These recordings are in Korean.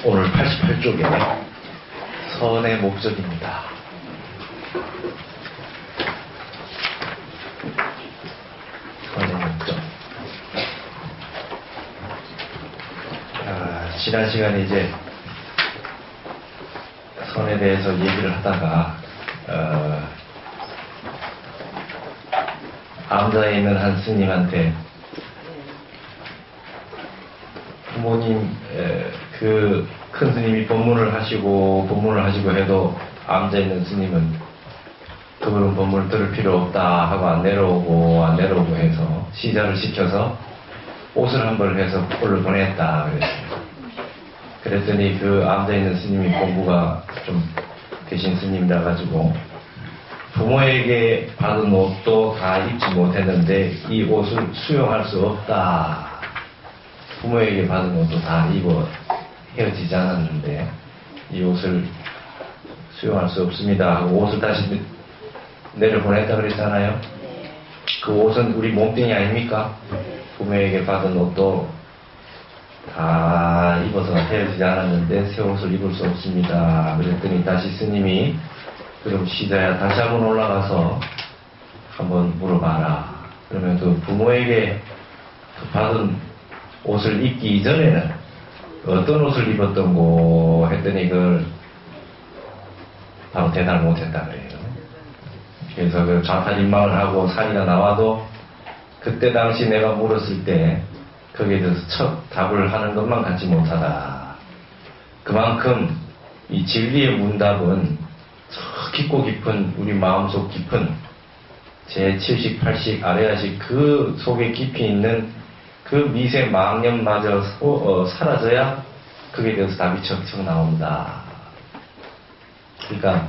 오늘 88쪽에 선의 목적입니다. 선의 목적. 지난 시간에 이제 선에 대해서 얘기를 하다가 암자에 있는 한 스님한테 부모님 그 큰 스님이 법문을 하시고 해도 암자에 있는 스님은 그분은 법문을 들을 필요 없다 하고 안 내려오고 해서 시자를 시켜서 옷을 한 벌 해서 꼴을 보냈다 그랬습니다. 그랬더니 그 암자에 있는 스님이 공부가 좀 되신 스님이라 가지고 부모에게 받은 옷도 다 입지 못했는데 이 옷을 수용할 수 없다. 부모에게 받은 옷도 다 입어 헤어지지 않았는데 이 옷을 수용할 수 없습니다 하고 옷을 다시 내려보냈다 그랬잖아요. 그 옷은 우리 몸뚱이 아닙니까? 부모에게 받은 옷도 다 입어서 헤어지지 않았는데 새 옷을 입을 수 없습니다. 그랬더니 다시 스님이 그럼 시자야 다시 한번 올라가서 한번 물어봐라. 그러면 그 부모에게 받은 옷을 입기 이전에는 어떤 옷을 입었던고 했더니 그걸 바로 대답을 못했다 그래요. 그래서 그 좌탈인망을 하고 사리가 나와도 그때 당시 내가 물었을 때 거기에 대해서 첫 답을 하는 것만 갖지 못하다. 그만큼 이 진리의 문답은 저 깊고 깊은 우리 마음속 깊은 제7식, 8식, 아레아식 그 속에 깊이 있는 그 미세 망념마저 사라져야 거기에 대해서 답이 척척 나온다. 그러니까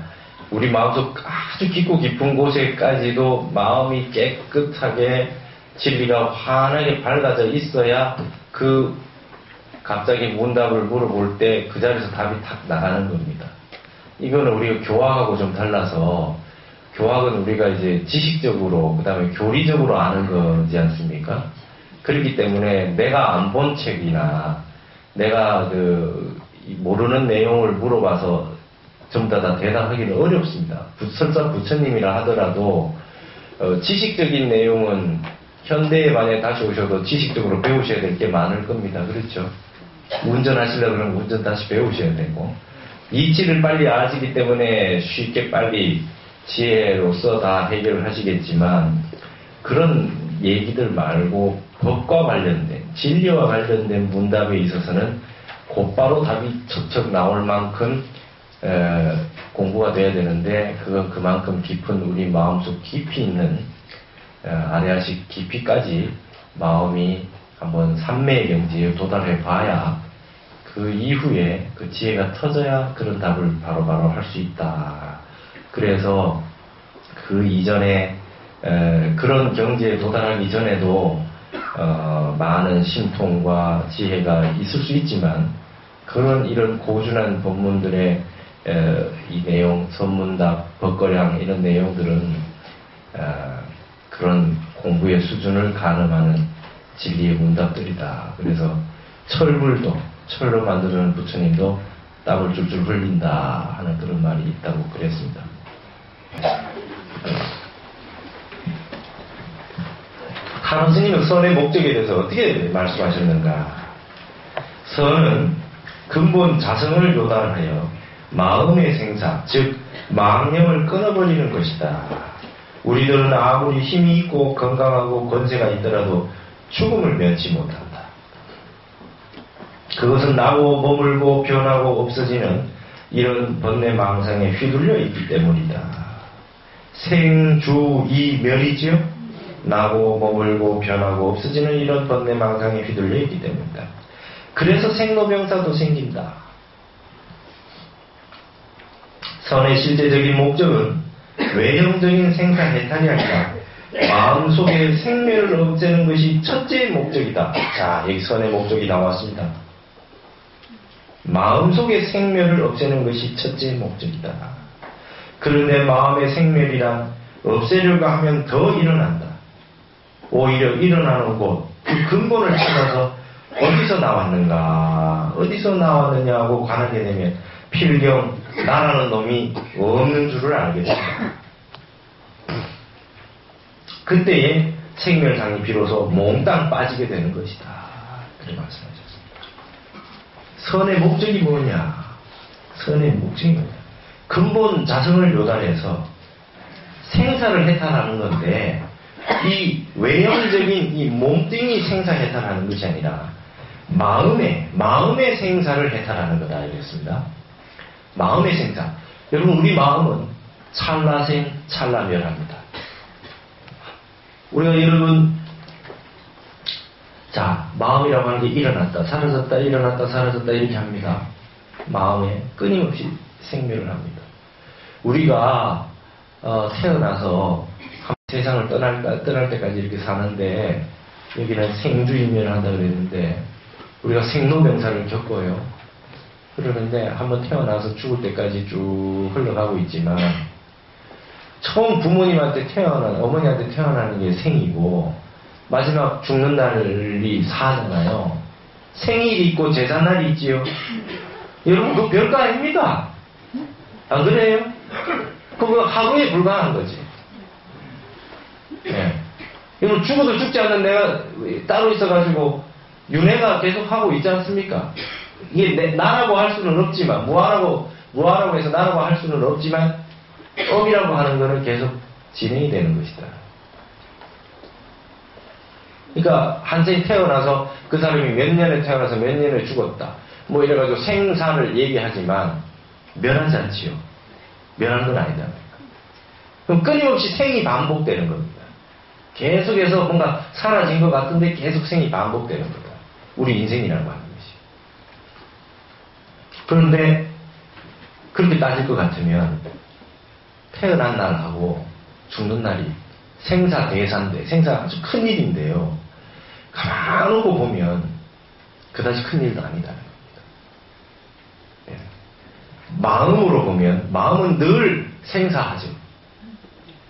우리 마음속 아주 깊고 깊은 곳에까지도 마음이 깨끗하게 진리가 환하게 밝아져 있어야 그 갑자기 문답을 물어볼 때 그 자리에서 답이 탁 나가는 겁니다. 이거는 우리가 교학하고 좀 달라서 교학은 우리가 이제 지식적으로 그 다음에 교리적으로 아는 거지 않습니까? 그렇기 때문에 내가 안 본 책이나 내가 모르는 내용을 물어봐서 전부 다 대답하기는 어렵습니다. 설사 부처님이라 하더라도 지식적인 내용은 현대에 만약에 다시 오셔도 지식적으로 배우셔야 될 게 많을 겁니다. 그렇죠? 운전하시려고 그러면 운전 다시 배우셔야 되고 이치를 빨리 아시기 때문에 쉽게 빨리 지혜로서 다 해결을 하시겠지만 그런 얘기들 말고 법과 관련된 진리와 관련된 문답에 있어서는 곧바로 답이 척척 나올 만큼 공부가 돼야 되는데 그건 그만큼 깊은 우리 마음속 깊이 있는 아레아식 깊이까지 마음이 한번 삼매의 경지에 도달해 봐야 그 이후에 그 지혜가 터져야 그런 답을 바로바로 할 수 있다. 그래서 그 이전에 그런 경지에 도달하기 전에도 많은 심통과 지혜가 있을 수 있지만 이런 고준한 법문들의 이 내용, 선문답, 법거량 이런 내용들은 그런 공부의 수준을 가늠하는 진리의 문답들이다. 그래서 철로 만드는 부처님도 땀을 줄줄 흘린다 하는 그런 말이 있다고 그랬습니다. 타론 스님은 선의 목적에 대해서 어떻게 말씀하셨는가? 선은 근본 자성을 요단하여 마음의 생사, 즉 망념을 끊어버리는 것이다. 우리들은 아무리 힘이 있고 건강하고 권세가 있더라도 죽음을 면치 못한다. 그것은 나고 머물고 변하고 없어지는 이런 번뇌망상에 휘둘려 있기 때문이다. 생주이멸이지요? 나고 머물고 변하고 없어지는 이런 번뇌망상에 휘둘려 있기 때문이다. 그래서 생로병사도 생긴다. 선의 실제적인 목적은 외형적인 생사해탈이 아니라 마음속의 생멸을 없애는 것이 첫째 목적이다. 자, 여기 선의 목적이 나왔습니다. 마음속의 생멸을 없애는 것이 첫째 목적이다. 그런데 마음의 생멸이란 없애려고 하면 더 일어난다. 오히려 일어나는 곳, 그 근본을 찾아서 어디서 나왔는가 어디서 나왔느냐고 관하게 되면 필경 나라는 놈이 없는 줄을 알게 됩니다. 그때에 생멸상이 비로소 몽땅 빠지게 되는 것이다. 그렇게 말씀하셨습니다. 선의 목적이 뭐냐? 선의 목적이 뭐냐? 근본 자성을 요단해서 생사를 해탈하는 건데 이 외형적인 이 몸뚱이 생사 해탈하는 것이 아니라 마음의 생사를 해탈하는 거다 알겠습니다. 마음의 생사. 여러분 우리 마음은 찰나생 찰나멸합니다. 우리가 여러분 자 마음이라고 하는 게 일어났다 사라졌다 일어났다 사라졌다 이렇게 합니다. 마음에 끊임없이 생멸을 합니다. 우리가 태어나서 세상을 떠날 때까지 이렇게 사는데 여기는 생주임멸한다 그랬는데 우리가 생로병사를 겪어요. 그러는데 한번 태어나서 죽을 때까지 쭉 흘러가고 있지만 처음 부모님한테 어머니한테 태어나는 게 생이고 마지막 죽는 날이 사잖아요. 생일이 있고 제삿날이 있지요. 여러분 그거 별거 아닙니다. 안 그래요? 그거 하루에 불과한 거지. 예. 여러분 죽어도 죽지 않는 내가 따로 있어가지고 윤회가 계속 하고 있지 않습니까? 이게 나라고 할 수는 없지만 무하라고 해서 나라고 할 수는 없지만 업이라고 하는 거는 계속 진행이 되는 것이다. 그러니까 한생이 태어나서 그 사람이 몇 년에 태어나서 몇 년에 죽었다. 뭐 이래가지고 생사를 얘기하지만 멸하지 않지요. 멸하는 건 아니다. 그럼 끊임없이 생이 반복되는 겁니다. 계속해서 뭔가 사라진 것 같은데 계속 생이 반복되는 거다. 우리 인생이라고 하는 것이. 그런데 그렇게 따질 것 같으면 태어난 날하고 죽는 날이 생사대사인데 생사가 아주 큰 일인데요. 가만 놓고 보면 그다지 큰 일도 아니다는 겁니다. 네. 마음으로 보면 마음은 늘 생사하죠.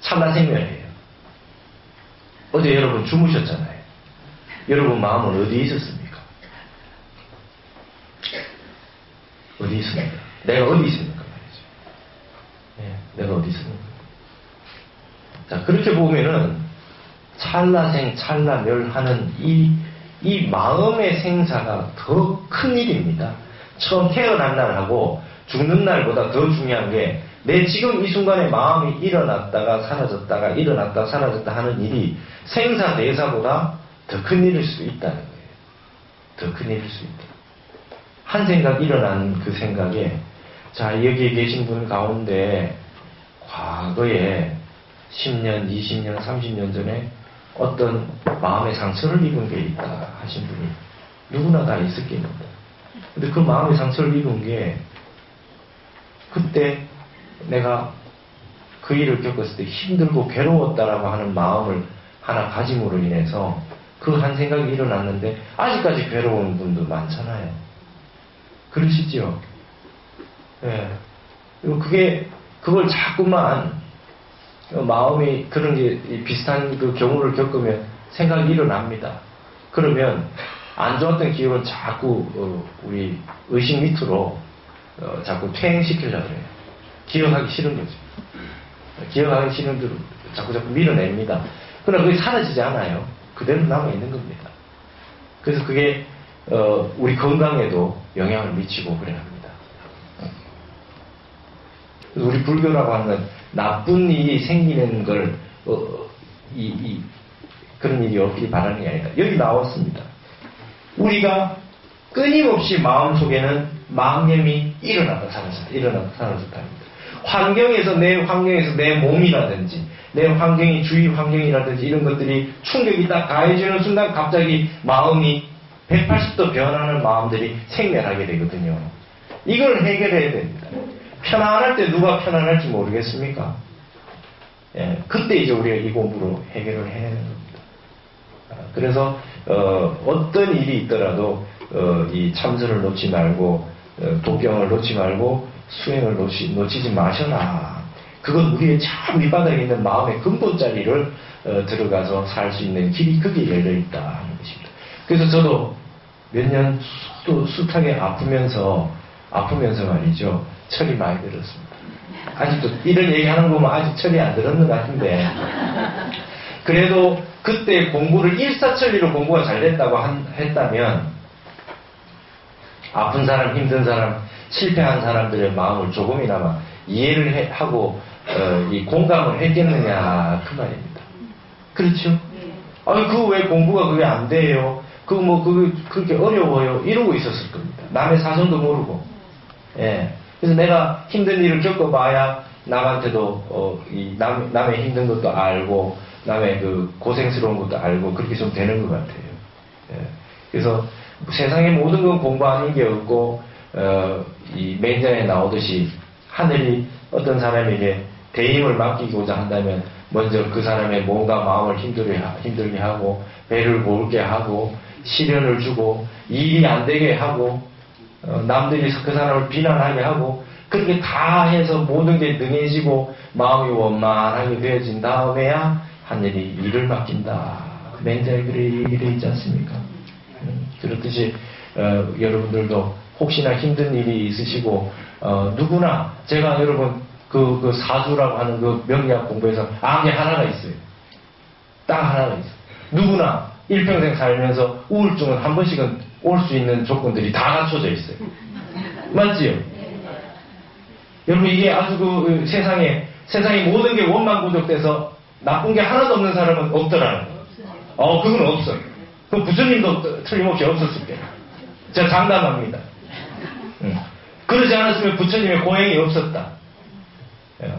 찰나생멸이에요. 어제 여러분 주무셨잖아요. 여러분 마음은 어디에 있었습니까? 어디 있습니까? 내가 어디 있습니까? 말이죠. 네, 내가 어디 있습니까? 자, 그렇게 보면은 찰나생, 찰나멸하는 이 마음의 생사가 더 큰 일입니다. 처음 태어난 날하고 죽는 날보다 더 중요한 게 내 지금 이 순간에 마음이 일어났다가 사라졌다가 일어났다 사라졌다 하는 일이 생사대사보다 더 큰 일일 수 있다는 거예요. 더 큰 일일 수 있다. 한 생각 일어난 그 생각에 자 여기에 계신 분 가운데 과거에 10년, 20년, 30년 전에 어떤 마음의 상처를 입은 게 있다 하신 분이 누구나 다 있었겠는데 근데 그 마음의 상처를 입은 게 그때 내가 그 일을 겪었을 때 힘들고 괴로웠다라고 하는 마음을 하나 가짐으로 인해서 그 한 생각이 일어났는데 아직까지 괴로운 분도 많잖아요. 그러시죠? 예. 그리고 그걸 자꾸만 마음이 그런 게 비슷한 그 경우를 겪으면 생각이 일어납니다. 그러면 안 좋았던 기억은 자꾸 우리 의식 밑으로 자꾸 퇴행시키려고 해요. 기억하기 싫은 거죠. 기억하기 싫은 대로 자꾸 밀어냅니다. 그러나 그게 사라지지 않아요. 그대로 남아있는 겁니다. 그래서 그게 우리 건강에도 영향을 미치고 그래 합니다. 우리 불교라고 하는 건 나쁜 일이 생기는 걸 그런 일이 없길 바라는 게 아니라 여기 나왔습니다. 우리가 끊임없이 마음속에는 망념이 일어났다 사라졌다 일어났다 사라졌다 합니다. 환경에서 내 몸이라든지 내 환경이 주위 환경이라든지 이런 것들이 충격이 딱 가해지는 순간 갑자기 마음이 180도 변하는 마음들이 생겨나게 되거든요. 이걸 해결해야 됩니다. 편안할 때 누가 편안할지 모르겠습니까? 예, 그때 이제 우리가 이 공부로 해결을 해야 하는 겁니다. 그래서 어떤 일이 있더라도 이 참선을 놓지 말고 도경을 놓지 말고 수행을 놓치지 마셔라. 그건 우리의 참 밑바닥에 있는 마음의 근본 자리를 들어가서 살 수 있는 길이 거기에 열려 있다 하는 것입니다. 그래서 저도 몇 년 숱하게 아프면서 말이죠. 철이 많이 들었습니다. 아직도 이런 얘기 하는 거 보면 아직 철이 안 들었는 것 같은데. 그래도 그때 공부를 일사천리로 공부가 잘 됐다고 했다면 아픈 사람, 힘든 사람, 실패한 사람들의 마음을 조금이나마 이해를 하고 이 공감을 했겠느냐 그 말입니다. 그렇죠? 아니 그 왜 공부가 그게 안 돼요? 그렇게 어려워요? 이러고 있었을 겁니다. 남의 사정도 모르고. 예. 그래서 내가 힘든 일을 겪어봐야 남한테도 남의 힘든 것도 알고 남의 그 고생스러운 것도 알고 그렇게 좀 되는 것 같아요. 예. 그래서 세상의 모든 건 공부하는 게 없고 이 맹자에 나오듯이 하늘이 어떤 사람에게 대임을 맡기고자 한다면 먼저 그 사람의 몸과 마음을 힘들게 하고 배를 고르게 하고 시련을 주고 일이 안 되게 하고 남들이 그 사람을 비난하게 하고 그렇게 다 해서 모든 게 능해지고 마음이 원만하게 되어진 다음에야 하늘이 일을 맡긴다. 맹자의 글에 있지 않습니까? 그렇듯이 여러분들도 혹시나 힘든 일이 있으시고 누구나 제가 여러분 그 사주라고 하는 그 명리학 공부에서 게 하나가 있어요. 딱 하나가 있어요. 누구나 일평생 살면서 우울증은 한 번씩은 올 수 있는 조건들이 다 갖춰져 있어요. 맞지요? 여러분 이게 아주 그 세상에 모든 게 원만부족돼서 나쁜 게 하나도 없는 사람은 없더라는 거예요. 그건 없어요. 그럼 부처님도 틀림없이 없었을 거예요. 제가 장담합니다. 그러지 않았으면 부처님의 고행이 없었다.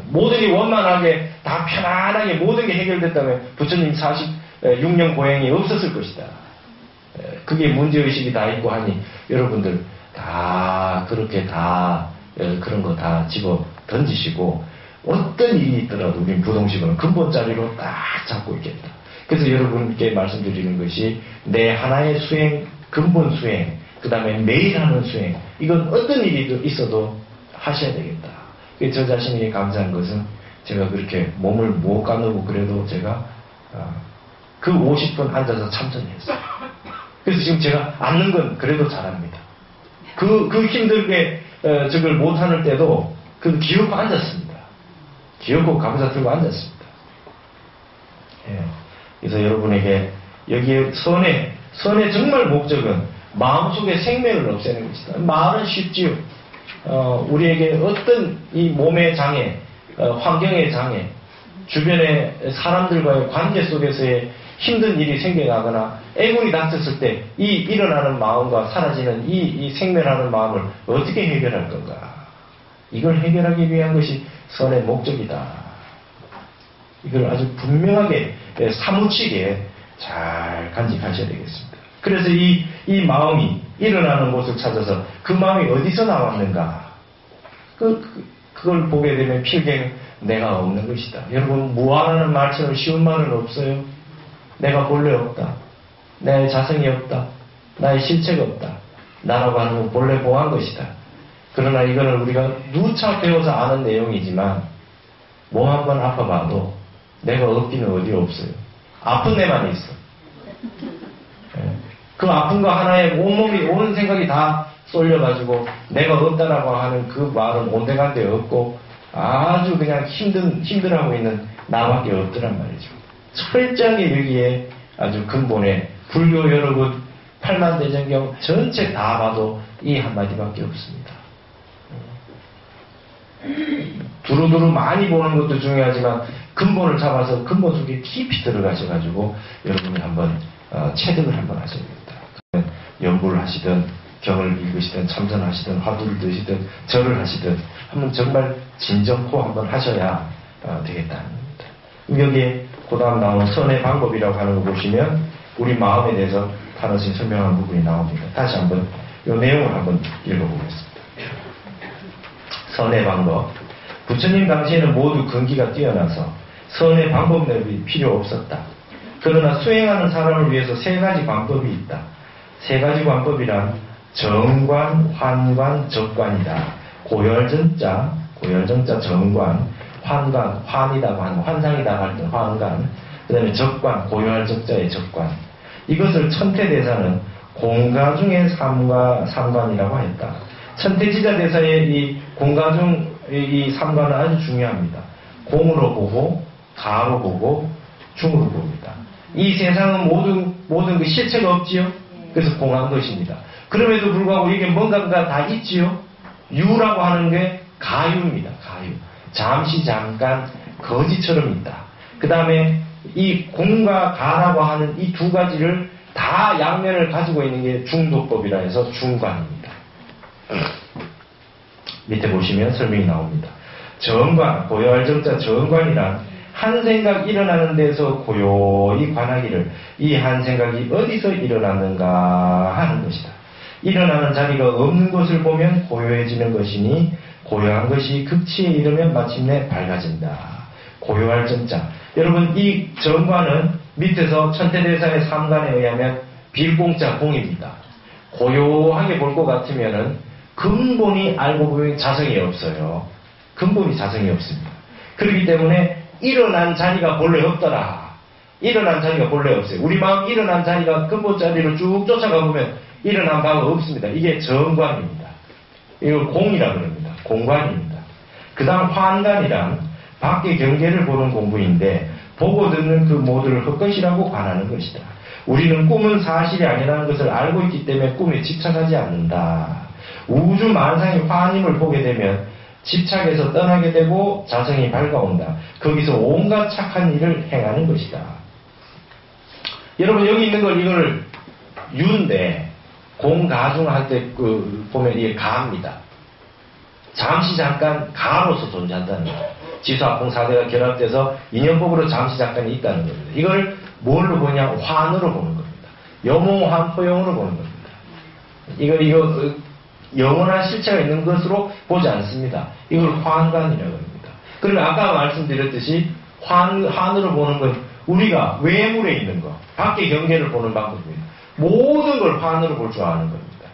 모든 게 원만하게 다 편안하게 모든 게 해결됐다면 부처님 46년 고행이 없었을 것이다. 그게 문제의식이 다 있고 하니 여러분들 다 그렇게 다 그런 거 다 집어 던지시고 어떤 일이 있더라도 우린 부동식은 근본자리로 딱 잡고 있겠다. 그래서 여러분께 말씀드리는 것이 내 하나의 수행, 근본 수행, 그 다음에 매일 하는 수행, 이건 어떤 일이 있어도 하셔야 되겠다. 저 자신에게 감사한 것은 제가 그렇게 몸을 못 가누고 그래도 제가 그 50분 앉아서 참선했어요. 그래서 지금 제가 앉는 건 그래도 잘합니다. 그 힘들게 저걸 못하는 때도 그 기어코 앉았습니다. 기어코 감사 들고 앉았습니다. 예. 그래서 여러분에게 여기에 선의 정말 목적은 마음속의 생명을 없애는 것이다. 말은 쉽지요. 우리에게 어떤 이 몸의 장애, 환경의 장애, 주변의 사람들과의 관계 속에서의 힘든 일이 생겨나거나 애군이 닥쳤을 때 이 일어나는 마음과 사라지는 이 생멸하는 마음을 어떻게 해결할 건가? 이걸 해결하기 위한 것이 선의 목적이다. 이걸 아주 분명하게 사무치게 잘 간직하셔야 되겠습니다. 그래서 이 마음이 일어나는 곳을 찾아서 그 마음이 어디서 나왔는가? 그걸 보게 되면 필경 내가 없는 것이다. 여러분 무아라는 말처럼 쉬운 말은 없어요. 내가 본래 없다. 내 자성이 없다. 나의 실체가 없다. 나라고 하는 건 본래 보한 것이다. 그러나 이거는 우리가 누차 배워서 아는 내용이지만 몸 한번 아파봐도 내가 없기는 어디 없어요. 아픈 데만 있어. 그 아픈 거 하나에 온몸이 오는 생각이 다 쏠려가지고 내가 없다라고 하는 그 말은 온데간데 없고 아주 그냥 힘들어하고 있는 나밖에 없더란 말이죠. 철저하게 여기에 아주 근본에 불교 여러분 8만대전경 전체 다 봐도 이 한마디밖에 없습니다. 두루두루 많이 보는 것도 중요하지만 근본을 잡아서 근본 속에 깊이 들어가셔가지고 여러분이 한번 체득을 한번 하셔야겠다. 연부를 하시든 경을 읽으시든 참선하시든 화두를 드시든 절을 하시든 한번 정말 진정코 한번 하셔야 되겠다는 겁니다. 여기에 그 다음 나오는 선의 방법이라고 하는 거 보시면 우리 마음에 대해서 타노스이 설명한 부분이 나옵니다. 다시 한번 이 내용을 한번 읽어보겠습니다. 선의 방법. 부처님 당시에는 모두 근기가 뛰어나서 선의 방법이 필요 없었다. 그러나 수행하는 사람을 위해서 세 가지 방법이 있다. 세 가지 방법이란 정관, 환관, 적관이다. 고열정자 정관, 환관, 환이다고 하는 환상이다고 할 때 환관, 그 다음에 적관, 고열적자의 적관. 이것을 천태대사는 공가중의 삼관이라고 했다. 천태지자 대사의 이 공가중 이 삼관은 아주 중요합니다. 공으로 보고 가로 보고 중으로 봅니다. 이 세상은 모든 그 실체가 없지요. 그래서 공한 것입니다. 그럼에도 불구하고 이게 뭔가가 다 있지요. 유라고 하는 게 가유입니다. 가유. 잠시 잠깐 거지처럼 있다. 그 다음에 이 공과 가라고 하는 이 두 가지를 다 양면을 가지고 있는 게 중도법이라 해서 중관입니다. 밑에 보시면 설명이 나옵니다. 정관, 고요할 정자 정관이란 한 생각 일어나는 데서 고요히 관하기를 이 한 생각이 어디서 일어나는가 하는 것이다. 일어나는 자리가 없는 것을 보면 고요해지는 것이니 고요한 것이 극치에 이르면 마침내 밝아진다. 고요할 정자. 여러분 이 정관은 밑에서 천태대사의 삼관에 의하면 빌공자 공입니다. 고요하게 볼 것 같으면은 근본이 알고 보면 자성이 없어요. 근본이 자성이 없습니다. 그렇기 때문에 일어난 자리가 본래 없더라. 일어난 자리가 본래 없어요. 우리 마음 일어난 자리가 근본 자리로 쭉 쫓아가 보면 일어난 바가 없습니다. 이게 정관입니다. 이걸 공이라고 합니다. 공관입니다. 그 다음 환관이란 밖의 경계를 보는 공부인데 보고 듣는 그 모두를 헛것이라고 관하는 것이다. 우리는 꿈은 사실이 아니라는 것을 알고 있기 때문에 꿈에 집착하지 않는다. 우주 만상의 환임을 보게 되면 집착에서 떠나게 되고 자성이 밝아온다. 거기서 온갖 착한 일을 행하는 것이다. 여러분 여기 있는 걸 이걸 유인데 공가중 할 때 보면 이게 가입니다. 잠시 잠깐 가로서 존재한다는 거예요. 지수합공 사대가 결합돼서 인연법으로 잠시 잠깐 있다는 겁니다. 이걸 뭘로 보냐? 환으로 보는 겁니다. 염호환포용으로 보는 겁니다. 이거 영원한 실체가 있는 것으로 보지 않습니다. 이걸 환관이라고 합니다. 그러면 아까 말씀드렸듯이 환으로 보는 건 우리가 외물에 있는 것, 밖의 경계를 보는 방법입니다. 모든 걸 환으로 볼 줄 아는 겁니다.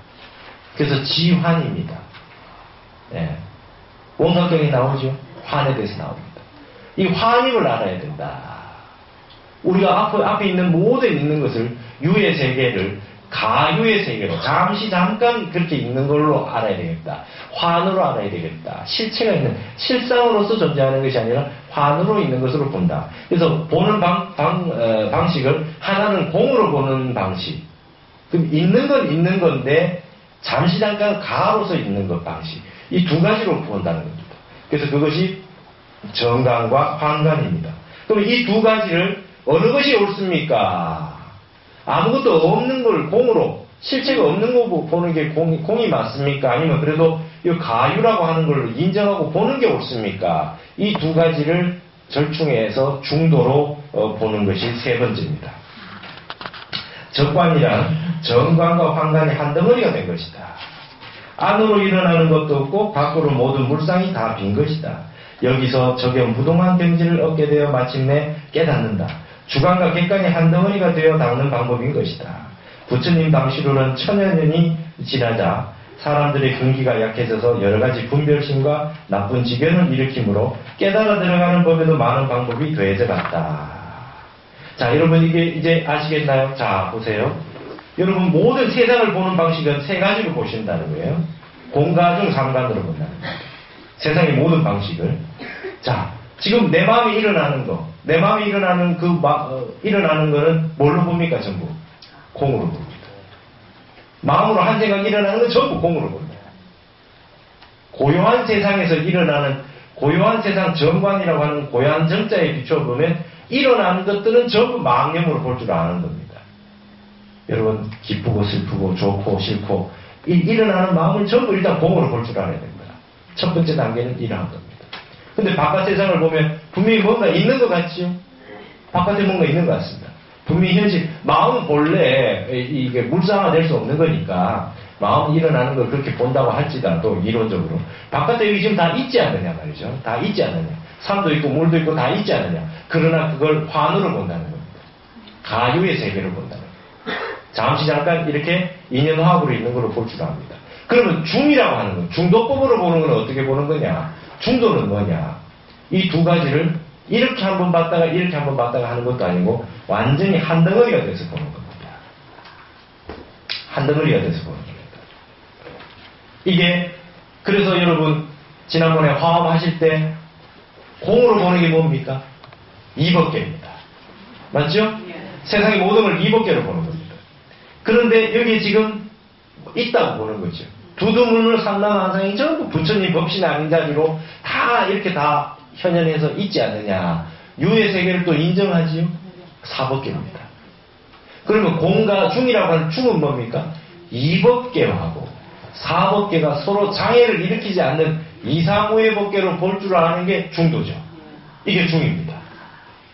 그래서 지환입니다. 네. 원각경이 나오죠. 환에 대해서 나옵니다. 이 환임을 알아야 된다. 우리가 앞에 있는 것을 유의 세계를 가유의 세계로 잠시 잠깐 그렇게 있는 걸로 알아야 되겠다. 환으로 알아야 되겠다. 실체가 있는 실상으로서 존재하는 것이 아니라 환으로 있는 것으로 본다. 그래서 보는 방식을 하나는 공으로 보는 방식. 그럼 있는 건 있는 건데 잠시 잠깐 가로서 있는 것 방식. 이 두 가지로 본다는 겁니다. 그래서 그것이 정관과 환관입니다. 그럼 이 두 가지를 어느 것이 옳습니까? 아무것도 없는 걸 공으로, 실체가 없는 거 보는 게 공이 맞습니까? 아니면 그래도 이 가유라고 하는 걸 인정하고 보는 게 옳습니까? 이 두 가지를 절충해서 중도로 보는 것이 세 번째입니다. 적관이란 정관과 환관이 한 덩어리가 된 것이다. 안으로 일어나는 것도 없고 밖으로 모든 물상이 다 빈 것이다. 여기서 적연무동한 경지를 얻게 되어 마침내 깨닫는다. 주관과 객관이 한 덩어리가 되어 닦는 방법인 것이다. 부처님 당시로는 천여 년이 지나자 사람들의 근기가 약해져서 여러 가지 분별심과 나쁜 지견을 일으키므로 깨달아 들어가는 법에도 많은 방법이 더해져 갔다. 자, 여러분 이게 이제 아시겠나요? 자, 보세요. 여러분 모든 세상을 보는 방식은 세 가지로 보신다는 거예요. 공가중 삼관으로 본다는 거예요. 세상의 모든 방식을. 자, 지금 내 마음이 일어나는 거, 내 마음이 일어나는 일어나는 거는 뭘로 봅니까? 전부 공으로 봅니다. 마음으로 한 생각이 일어나는 건 전부 공으로 봅니다. 고요한 세상에서 일어나는 고요한 세상 정관이라고 하는 고요한 정자에 비춰보면 일어나는 것들은 전부 망념으로 볼 줄 아는 겁니다. 여러분 기쁘고 슬프고 좋고 싫고 일어나는 마음을 전부 일단 공으로 볼 줄 알아야 됩니다. 첫 번째 단계는 이러한 겁니다. 근데 바깥 세상을 보면 분명히 뭔가 있는 것 같지요? 바깥에 뭔가 있는 것 같습니다. 분명히 현실, 마음은 본래 이게 물상화될 수 없는 거니까 마음이 일어나는 걸 그렇게 본다고 할지라도 이론적으로 바깥에 여기 지금 다 있지 않느냐 말이죠. 다 있지 않느냐. 산도 있고 물도 있고 다 있지 않느냐. 그러나 그걸 환으로 본다는 겁니다. 가유의 세계로 본다는 겁니다. 잠시 잠깐 이렇게 인연화합으로 있는 걸로 볼 줄 압니다. 그러면 중이라고 하는 건, 중도법으로 보는 건 어떻게 보는 거냐? 중도는 뭐냐? 이 두 가지를 이렇게 한번 봤다가 이렇게 한번 봤다가 하는 것도 아니고 완전히 한 덩어리가 돼서 보는 겁니다. 한 덩어리가 돼서 보는 겁니다. 이게 그래서 여러분 지난번에 화엄하실 때 공으로 보는 게 뭡니까? 2법계입니다. 맞죠? 세상의 모든 걸 2법계로 보는 겁니다. 그런데 여기 지금 있다고 보는 거죠. 두두문을 상당한상이 전부 부처님 법신 아닌 자리로 다 이렇게 다 현현해서 있지 않느냐. 유의 세계를 또 인정하지요? 4법계입니다. 그러면 공과 중이라고 하는 중은 뭡니까? 2법계하고 4법계가 서로 장애를 일으키지 않는 2, 3, 5의 법계로 볼 줄 아는 게 중도죠. 이게 중입니다.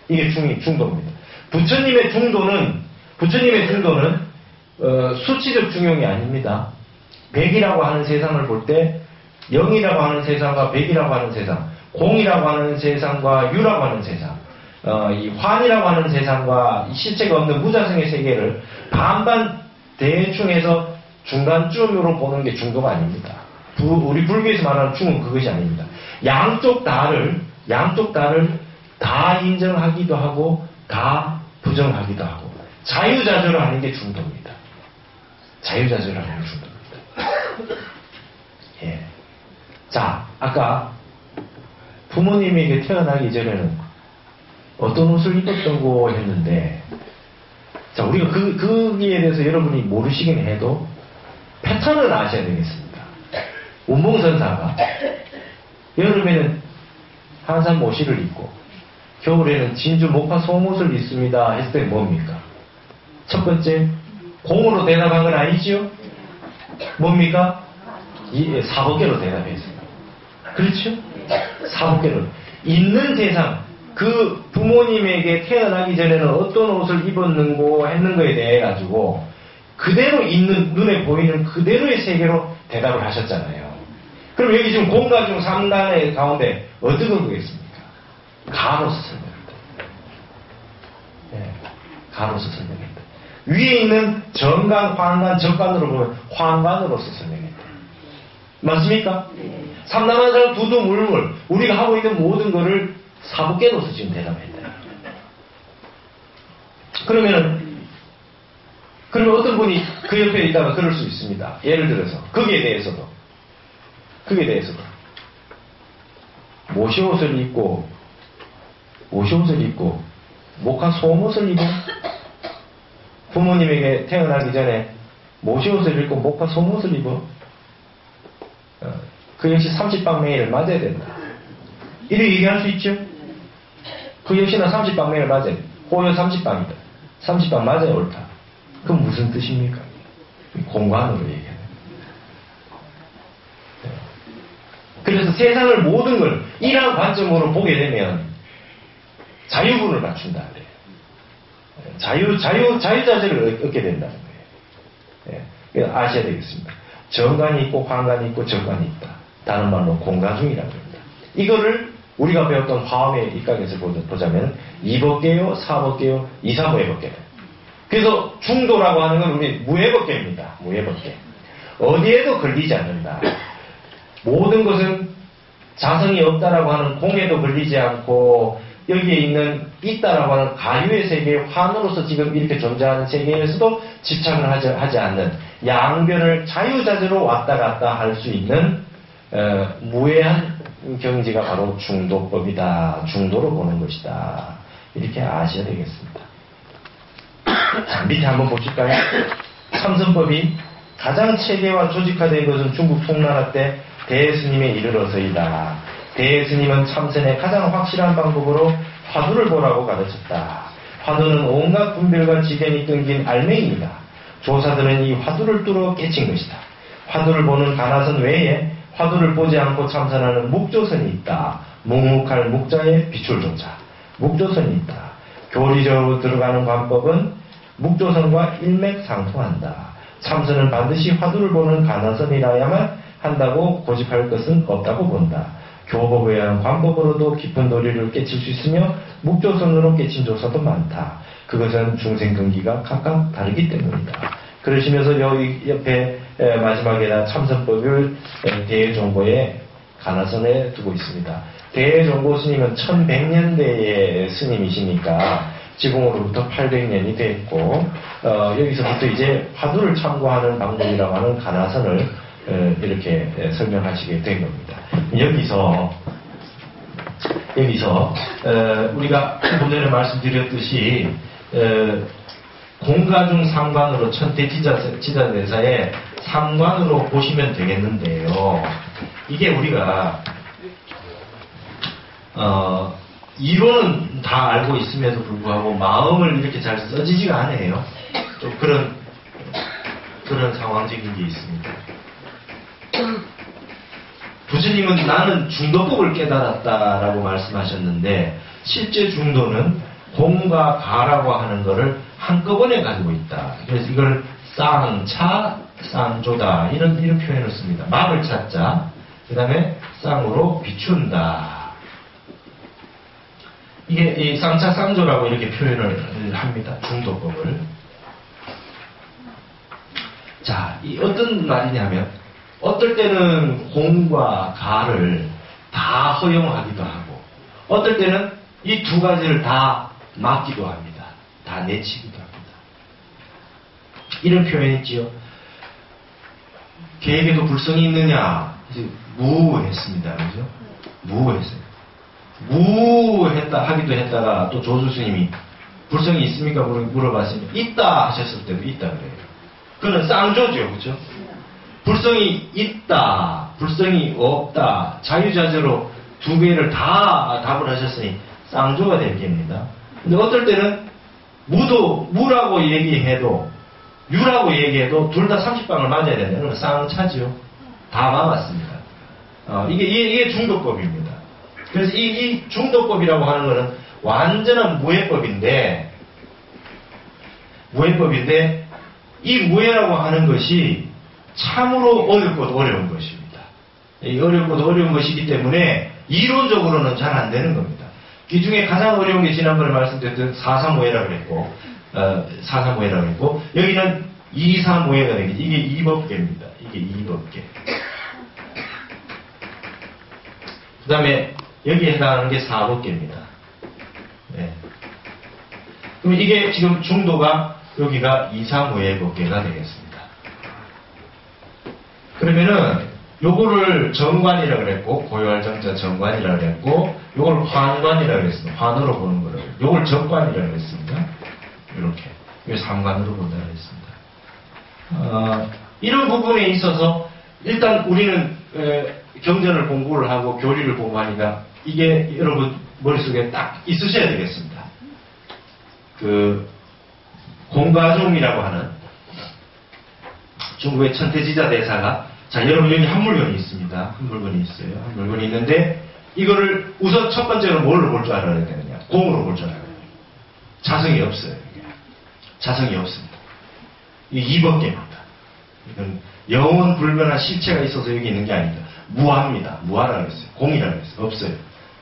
이게 중도입니다. 부처님의 중도는 수치적 중용이 아닙니다. 100이라고 하는 세상을 볼 때 0이라고 하는 세상과 100이라고 하는 세상, 공이라고 하는 세상과 유라고 하는 세상, 이 환이라고 하는 세상과 실체가 없는 무자성의 세계를 반반 대충 해서 중간쯤으로 보는 게 중도가 아닙니다. 우리 불교에서 말하는 중은 그것이 아닙니다. 양쪽 다를 다 인정하기도 하고 다 부정하기도 하고 자유자재로 하는 게 중도입니다. 자유자재로 하는 게 중도입니다. 예. 자, 아까 부모님에게 태어나기 전에는 어떤 옷을 입었던 거 했는데, 자, 우리가 거기에 대해서 여러분이 모르시긴 해도 패턴을 아셔야 되겠습니다. 원봉선사가 여름에는 한산 모시를 입고 겨울에는 진주 목화 속옷을 입습니다 했을 때 뭡니까? 첫 번째, 공으로 대답한 건 아니지요? 뭡니까? 사법계로 대답했습니다. 그렇죠? 사법계로. 있는 세상, 그 부모님에게 태어나기 전에는 어떤 옷을 입었는고 했는 거에 대해 가지고 그대로 있는, 눈에 보이는 그대로의 세계로 대답을 하셨잖아요. 그럼 여기 지금 공과 중 3단의 가운데 어떻게 보겠습니까? 가로서 설명합니다. 네, 가로서 설명합니다. 위에 있는 정관, 환관, 적관으로 보면 환관으로서 설명했다. 맞습니까? 3단한 사람 두두물물 우리가 하고 있는 모든 것을 사법계로서 지금 대답했다. 그러면 어떤 분이 그 옆에 있다가 그럴 수 있습니다. 예를 들어서 거기에 대해서도 모시옷을 입고 목화 속옷을 입어 부모님에게 태어나기 전에 모시옷을 입고 목화 속옷을 입어 그 역시 30방맹이를 맞아야 된다. 이렇게 얘기할 수 있죠? 그 역시나 30방맹이를 맞아야 돼. 호요 30방이다. 30방 맞아야 옳다. 그건 무슨 뜻입니까? 공관으로 얘기하는. 그래서 세상을 모든 걸 이러한 관점으로 보게 되면 자유분을 갖춘다 그래요. 자유자재를 얻게 된다는 거예요. 예, 아셔야 되겠습니다. 정관이 있고 환관이 있고 적관이 있다. 다른 말로 공가중이라고 합니다. 이거를 우리가 배웠던 화엄의 입각에서 보자면 2법계요, 4법계요, 2, 3, 5의 법계다. 그래서 중도라고 하는 건 우리 무해법계입니다. 무해법계. 어디에도 걸리지 않는다. 모든 것은 자성이 없다라고 하는 공에도 걸리지 않고 여기에 있다라고 하는 가유의 세계, 환으로서 지금 이렇게 존재하는 세계에서도 집착을 하지 않는 양변을 자유자재로 왔다 갔다 할 수 있는 무해한 경지가 바로 중도법이다. 중도로 보는 것이다. 이렇게 아셔야 되겠습니다. 자, 밑에 한번 보실까요? 참선법이 가장 체계와 조직화된 것은 중국 송나라 때 대스님에 이르러서이다. 대스님은 참선의 가장 확실한 방법으로 화두를 보라고 가르쳤다. 화두는 온갖 분별과 지견이 끊긴 알맹이이다. 조사들은 이 화두를 뚫어 깨친 것이다. 화두를 보는 가나선 외에 화두를 보지 않고 참선하는 묵조선이 있다. 묵묵할 묵자의 비출조차. 묵조선이 있다. 교리적으로 들어가는 관법은 묵조선과 일맥상통한다. 참선은 반드시 화두를 보는 가나선이라야만 한다고 고집할 것은 없다고 본다. 교법에 의한 관법으로도 깊은 도리를 깨칠 수 있으며 묵조선으로 깨친 조사도 많다. 그것은 중생근기가 각각 다르기 때문이다. 그러시면서 여기 옆에 마지막에다 참선법을 대종고의 가나선에 두고 있습니다. 대종고 스님은 1100년대의 스님이시니까 지붕으로부터 800년이 됐고, 여기서부터 이제 화두를 참고하는 방법이라고 하는 가나선을 이렇게 설명하시게 된 겁니다. 여기서 우리가 좀 전에 말씀드렸듯이 공가중 삼관으로 천태지자대사의 삼관으로 보시면 되겠는데요. 이게 우리가 이론은 다 알고 있음에도 불구하고 마음을 이렇게 잘 써지지가 않아요. 좀 그런 상황적인 게 있습니다. 부처님은 나는 중도법을 깨달았다라고 말씀하셨는데 실제 중도는 공과 가라고 하는 것을 한꺼번에 가지고 있다. 그래서 이걸 쌍차, 쌍조다 이런 표현을 씁니다. 막을 찾자, 그 다음에 쌍으로 비춘다. 이게 이 쌍차, 쌍조라고 이렇게 표현을 합니다. 중도법을. 자, 이 어떤 말이냐면 어떨 때는 공과 가를 다 허용하기도 하고 어떨 때는 이 두 가지를 다 막기도 합니다. 다 내치기도 합니다. 이런 표현이 있지요. 계획에도 불성이 있느냐? 무했습니다. 그죠? 무했어요. 무했다 하기도 했다가 또 조수스님이 불성이 있습니까? 물어봤으면 있다 하셨을 때도 있다 그래요. 그건 쌍조죠. 그죠? 불성이 있다, 불성이 없다, 자유자재로 두 개를 다 답을 하셨으니 쌍조가 될 겁니다. 근데 어떨 때는 무라고 얘기해도 유라고 얘기해도 둘 다 30방을 맞아야 된다는 건 쌍차지요. 다 맞았습니다. 이게 중도법입니다. 그래서 이 중도법이라고 하는 것은 완전한 무해법인데 이 무해라고 하는 것이 참으로 어렵고도 어려운 것입니다. 어렵고도 어려운 것이기 때문에 이론적으로는 잘 안 되는 겁니다. 이 중에 가장 어려운 게 지난번에 말씀드렸던 사사무해라고 했고, 사사무해라고 했고, 여기는 이사무해가 되겠지. 이게 이법계입니다. 이게 이법계. 그 다음에 여기에 해당하는 게 사법계입니다. 네. 그럼 이게 지금 중도가 여기가 이사무해 법계가 되겠습니다. 그러면은 요거를 정관이라고 그랬고 고요할정자 정관이라고 그랬고 요걸 환관이라고 그랬습니다. 환으로 보는 거를 요걸 정관이라고 그랬습니다. 이렇게 요 삼관으로 본다고 했습니다. 이런 부분에 있어서 일단 우리는 경전을 공부를 하고 교리를 공부하니까 이게 여러분 머릿속에 딱 있으셔야 되겠습니다. 그 공가종이라고 하는 중국의 천태지자 대사가 자 여러분 여기 한 물건이 있습니다. 한 물건이 있어요. 한 물건이 있는데 이거를 우선 첫 번째로 뭘로 볼 줄 알아야 되느냐? 공으로 볼 줄 알아야 돼요. 자성이 없어요. 이게. 자성이 없습니다. 이 이법계입니다. 이건 영원 불변한 실체가 있어서 여기 있는 게 아닙니다. 무합니다. 무하라고 했어요. 공이라고 했어요. 없어요.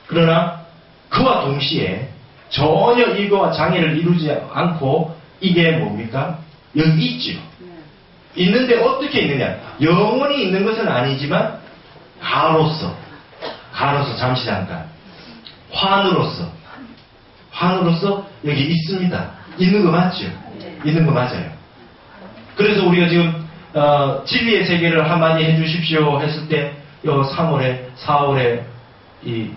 그러나 그와 동시에 전혀 이거와 장애를 이루지 않고 이게 뭡니까? 여기 있죠. 있는데 어떻게 있느냐? 영원히 있는 것은 아니지만 가로서 잠시 잠깐 환으로서 여기 있습니다. 있는 거 맞죠? 있는 거 맞아요. 그래서 우리가 지금 진리의 세계를 한마디 해주십시오 했을 때 요 3월에 4월에 이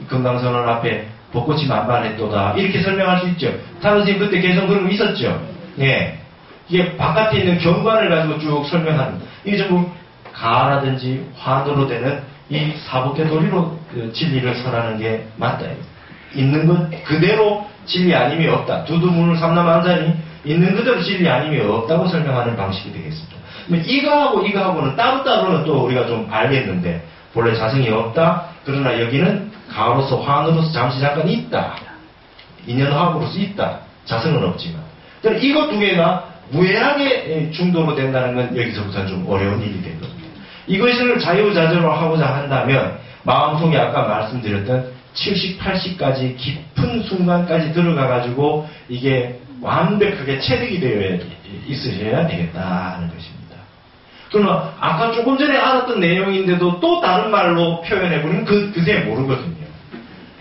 금강선언 앞에 벚꽃이 만발했도다 이렇게 설명할 수 있죠. 타선생님 그때 개성 그런 거 있었죠. 예. 이게 바깥에 있는 경관을 가지고 쭉 설명하는 이게 전부 가라든지 환으로 되는 이 사법계 도리로 진리를 설하는 게 맞다. 있는 것 그대로 진리 아님이 없다. 두두문을 삼나만자니 있는 그대로 진리 아님이 없다고 설명하는 방식이 되겠습니다. 이거하고는 따로따로는 또 우리가 좀 알겠는데 본래 자성이 없다. 그러나 여기는 가로서 환으로서 잠시 잠깐 있다. 인연화합으로서 있다. 자성은 없지만 그러니까 이것 두 개가 무해하게 중도로 된다는 건 여기서부터는 좀 어려운 일이 된 겁니다. 이것을 자유자재로 하고자 한다면 마음속에 아까 말씀드렸던 70, 80까지 깊은 순간까지 들어가가지고 이게 완벽하게 체득이 되어 있으셔야 되겠다 하는 것입니다. 그러나 아까 조금 전에 알았던 내용인데도 또 다른 말로 표현해버리면 그새 모르거든요.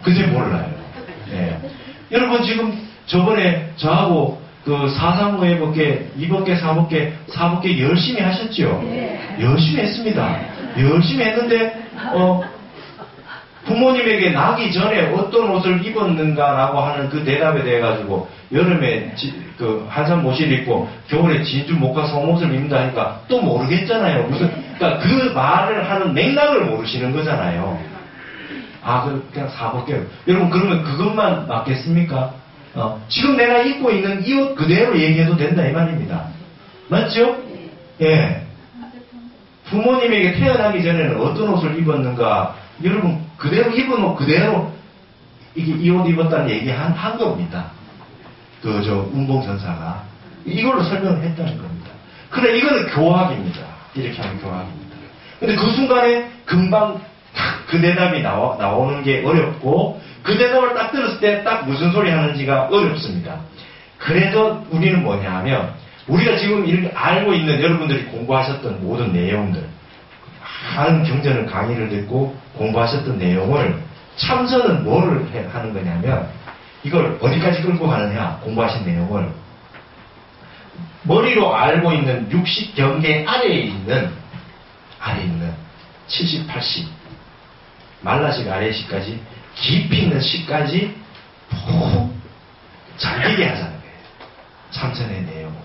그새 몰라요. 네. 여러분 지금 저번에 저하고 그 사상무예법계, 이법계, 사법계 열심히 하셨죠? 열심히 했습니다. 열심히 했는데, 부모님에게 나기 전에 어떤 옷을 입었는가라고 하는 그 대답에 대해 가지고 여름에 그 한산 모시를 입고 겨울에 진주 목화 속옷을 입는다 하니까 또 모르겠잖아요. 그러니까 그 말을 하는 맥락을 모르시는 거잖아요. 그냥 사볼게요. 여러분 그러면 그것만 맞겠습니까? 지금 내가 입고 있는 이 옷 그대로 얘기해도 된다 이 말입니다. 맞죠? 예. 부모님에게 태어나기 전에는 어떤 옷을 입었는가 여러분 그대로 입은 옷 그대로 이 옷 입었다는 얘기 한 겁니다. 운봉선사가 이걸로 설명을 했다는 겁니다. 그래 이거는 교학입니다. 이렇게 하면 교학입니다. 근데 그 순간에 금방 그 대답이 나오는 게 어렵고 그 대답을 딱 들었을 때 딱 무슨 소리 하는지가 어렵습니다. 그래도 우리는 뭐냐 하면 우리가 지금 이렇게 알고 있는 여러분들이 공부하셨던 모든 내용들 많은 경전을 강의를 듣고 공부하셨던 내용을 참선은 뭘 하는 거냐면 이걸 어디까지 끌고 가느냐 공부하신 내용을 머리로 알고 있는 60경계 아래에 있는 70, 80 말라식 아래식까지 깊이 있는 식까지 푹 잠기게 하자는 거예요. 참선의 내용은.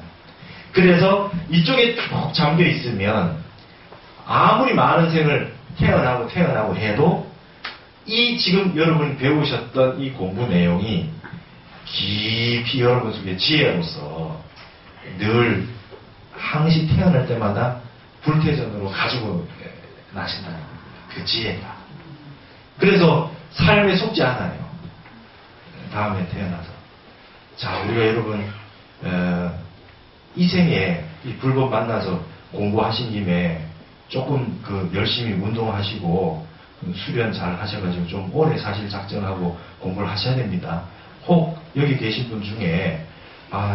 그래서 이쪽에 푹 잠겨 있으면 아무리 많은 생을 태어나고 해도 이 지금 여러분이 배우셨던 이 공부 내용이 깊이 여러분 속에 지혜로서 늘 항시 태어날 때마다 불태전으로 가지고 나신다는 겁니다. 그 지혜가. 그래서 삶에 속지 않아요. 다음에 태어나서. 자, 우리가 여러분 이 생에 이 불법 만나서 공부하신 김에 조금 열심히 운동하시고 수련 잘 하셔가지고 좀 오래 사실 작정하고 공부를 하셔야 됩니다. 혹 여기 계신 분 중에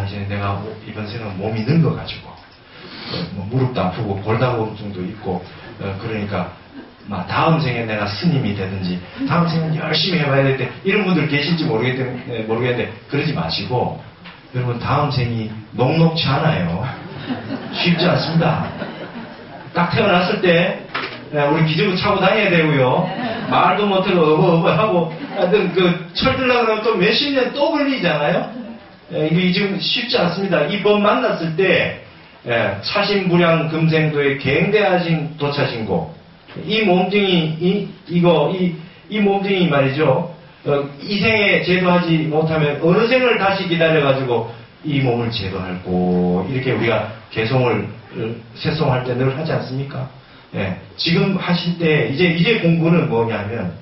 이제 내가 이번 생은 몸이 늙어가지고 무릎도 아프고 골다공증도 있고 그러니까 다음 생에 내가 스님이 되든지 다음 생은 열심히 해봐야 될 때 이런 분들 계실지 모르겠는데 그러지 마시고 여러분 다음 생이 녹록치 않아요. 쉽지 않습니다. 딱 태어났을 때 우리 기저귀 차고 다녀야 되고요. 말도 못하고 어버어버하고 하여튼 철들려고 그러면 또 몇십 년 또 걸리잖아요. 이게 지금 쉽지 않습니다. 이 법 만났을 때 차신부량 금생도에 갱대하신 도차신고 이 몸뚱이 이 몸뚱이 말이죠. 이 생에 제도하지 못하면 어느 생을 다시 기다려가지고 이 몸을 제도하고 이렇게 우리가 개송을 세송할 때 늘 하지 않습니까? 지금 하실 때 이제 공부는 뭐냐면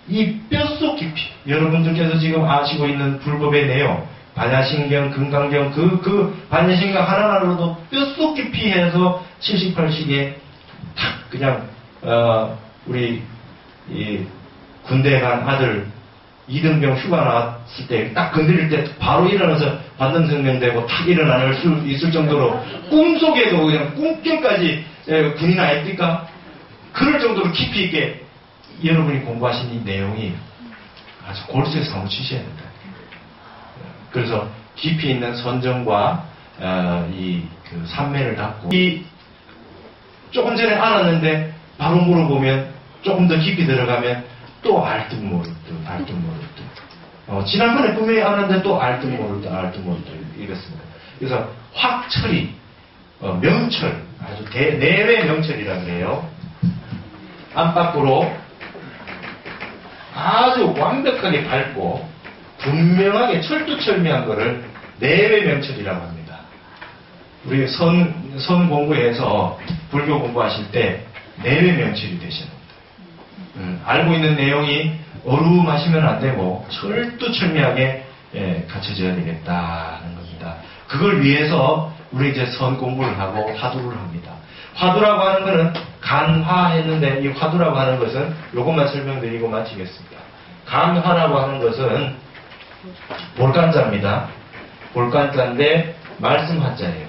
이 뼛속 깊이 여러분들께서 지금 아시고 있는 불법의 내용 반야신경, 금강경 그 반야신경 하나하나로도 뼛속 깊이 해서 78식에 탁 그냥 우리 이 군대 간 아들 이등병 휴가 나왔을 때 딱 건드릴 때 바로 일어나서 반등성명되고 탁 일어날 수 있을 정도로 꿈속에도 그냥 꿈결까지 군인 아닙니까? 그럴 정도로 깊이 있게 여러분이 공부하신 이 내용이 아주 골수에 사무치셔야 된다. 그래서 깊이 있는 선정과 그 산매를 닫고 조금 전에 알았는데 바로 물어보면 조금 더 깊이 들어가면 또 알듯 모르듯 지난번에 분명히 알았는데 또 알듯 모르듯 이랬습니다. 그래서 확철이 명철 아주 내외 명철이라 그래요. 안팎으로 아주 완벽하게 밝고 분명하게 철두철미한 것을 내외 명철이라고 합니다. 우리 선 공부해서 불교 공부하실 때 내외 명철이 되셔야 됩니다. 알고 있는 내용이 어루마시면 안 되고 철두철미하게 갖춰져야 되겠다는 겁니다. 그걸 위해서 우리 이제 선 공부를 하고 화두를 합니다. 화두라고 하는 것은 간화했는데 이 화두라고 하는 것은 이것만 설명드리고 마치겠습니다. 간화라고 하는 것은 볼간자입니다. 볼간자인데 말씀 한자예요.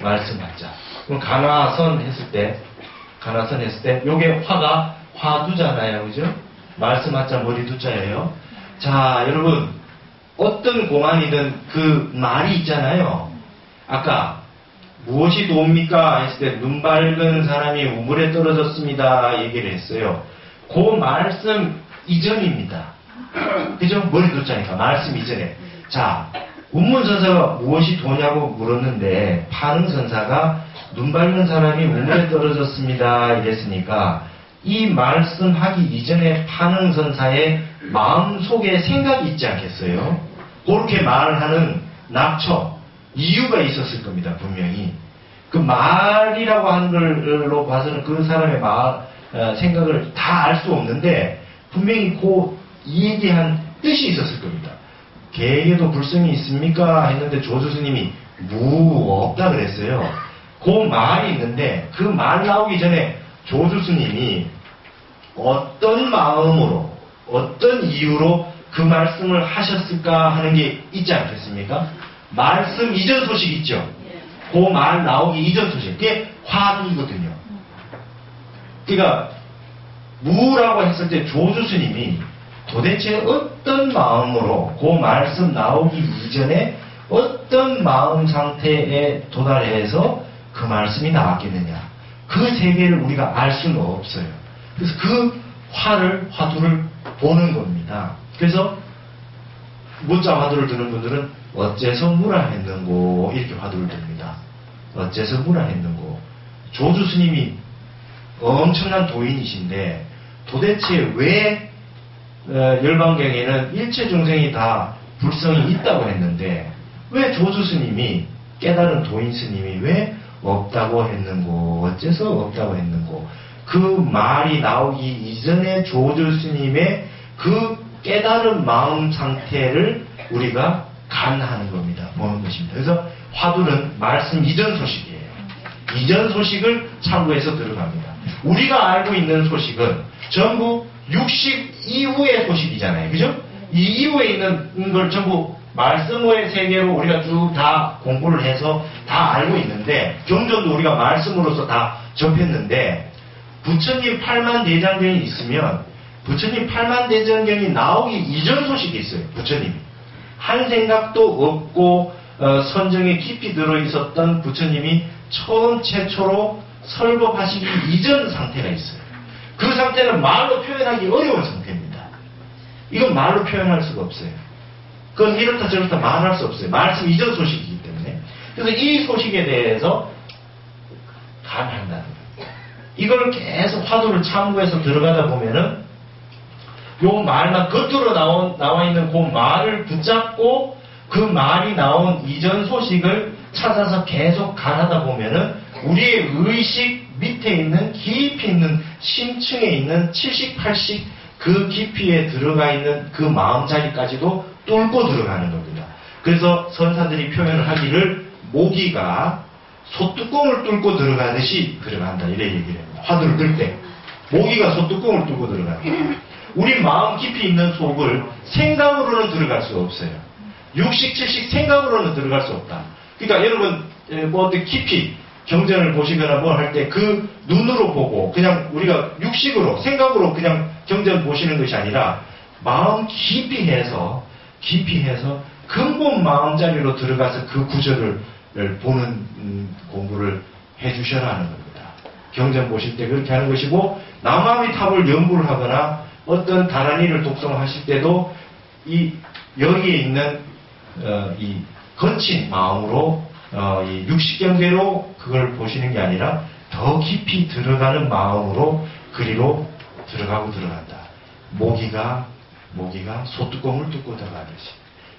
말씀 한자. 그럼 간화선 했을 때 요게 화가 화두잖아요. 그죠? 말씀 한자 머리 두자예요. 자, 여러분 어떤 공안이든 그 말이 있잖아요. 아까 무엇이 돕니까? 했을 때 눈 밝은 사람이 우물에 떨어졌습니다. 얘기를 했어요. 그 말씀 이전입니다. 그죠? 머리 뒀자니까 말씀 이전에. 자, 운문선사가 무엇이 도냐고 물었는데 판흥선사가 눈 밝은 사람이 우물에 떨어졌습니다. 이랬으니까 이 말씀하기 이전에 판흥선사의 마음속에 생각이 있지 않겠어요? 그렇게 말을 하는 낙처, 이유가 있었을 겁니다. 분명히. 그 말이라고 하는 걸로 봐서는 그 사람의 생각을 다 알 수 없는데 분명히 그 얘기한 뜻이 있었을 겁니다. 개에게도 불성이 있습니까? 했는데 조주스님이 없다 그랬어요. 그 말이 있는데 그 말 나오기 전에 조주스님이 어떤 마음으로 어떤 이유로 그 말씀을 하셨을까 하는 게 있지 않겠습니까? 말씀 이전 소식 있죠? 그 말 나오기 이전 소식. 그게 화두이거든요. 그러니까 무라고 했을 때 조주스님이 도대체 어떤 마음으로 그 말씀 나오기 이전에 어떤 마음 상태에 도달해서 그 말씀이 나왔겠느냐. 그 세계를 우리가 알 수는 없어요. 그래서 그 화두를 보는 겁니다. 그래서 문자 화두를 드는 분들은 어째서 무라 했는고 이렇게 화두를 듭니다. 어째서 무라 했는고. 조주스님이 엄청난 도인이신데 도대체 왜 열반경에는 일체 중생이 다 불성이 있다고 했는데 왜 조주스님이 깨달은 도인스님이 왜 없다고 했는고 어째서 없다고 했는고 그 말이 나오기 이전에 조주스님의 그 깨달은 마음 상태를 우리가 간하는 겁니다. 보는 것입니다. 그래서 화두는 말씀 이전 소식이에요. 이전 소식을 참고해서 들어갑니다. 우리가 알고 있는 소식은 전부 육식 이후의 소식이잖아요. 그죠? 이 이후에 있는 걸 전부 말씀의 세계로 우리가 쭉 다 공부를 해서 다 알고 있는데 경전도 우리가 말씀으로서 다 접했는데 부처님 팔만대장경이 있으면 부처님 팔만대장경이 나오기 이전 소식이 있어요. 부처님이. 한 생각도 없고 선정에 깊이 들어있었던 부처님이 처음 최초로 설법하시기 이전 상태가 있어요. 그 상태는 말로 표현하기 어려운 상태입니다. 이건 말로 표현할 수가 없어요. 그건 이렇다 저렇다 말할 수 없어요. 말씀 이전 소식이기 때문에. 그래서 이 소식에 대해서 간한다는 거예요. 이걸 계속 화두를 참고해서 들어가다 보면은 요 말만 겉으로 나와 있는 그 말을 붙잡고 그 말이 나온 이전 소식을 찾아서 계속 간하다 보면은 우리의 의식 밑에 있는 깊이 있는 심층에 있는 70, 80 그 깊이에 들어가 있는 그 마음자리까지도 뚫고 들어가는 겁니다. 그래서 선사들이 표현을 하기를 모기가 소뚜껑을 뚫고 들어가듯이 들어간다 이래 얘기를 합니다. 화두를 들 때 모기가 소뚜껑을 뚫고 들어간다. 우리 마음 깊이 있는 속을 생각으로는 들어갈 수 없어요. 육식, 칠식 생각으로는 들어갈 수 없다. 그러니까 여러분 뭐 어떻게 깊이 경전을 보시거나 뭘 할 때 그 눈으로 보고 그냥 우리가 육식으로 생각으로 그냥 경전 보시는 것이 아니라 마음 깊이 해서 근본 마음자리로 들어가서 그 구절을 보는 공부를 해주셔야 하는 겁니다. 경전 보실 때 그렇게 하는 것이고 남아미 탑을 연구를 하거나 어떤 다란이를 독송하실 때도 이 여기에 있는 이 거친 마음으로 이 육식경계로 그걸 보시는 게 아니라 더 깊이 들어가는 마음으로 그리로 들어가고 들어간다. 모기가 소뚜껑을 뚫고 들어가듯이.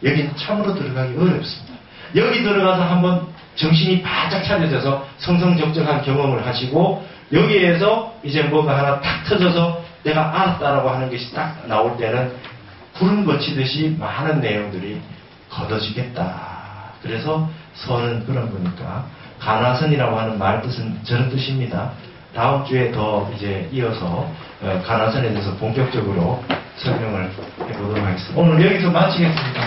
여기는 참으로 들어가기 어렵습니다. 여기 들어가서 한번 정신이 바짝 차려져서 성성적적한 경험을 하시고 여기에서 이제 뭐가 하나 탁 터져서 내가 알았다라고 하는 것이 딱 나올 때는 구름 거치듯이 많은 내용들이 걷어지겠다. 그래서 선은 그런 거니까 간화선이라고 하는 말 뜻은 저런 뜻입니다. 다음 주에 더 이제 이어서 간화선에 대해서 본격적으로 설명을 해보도록 하겠습니다. 오늘 여기서 마치겠습니다.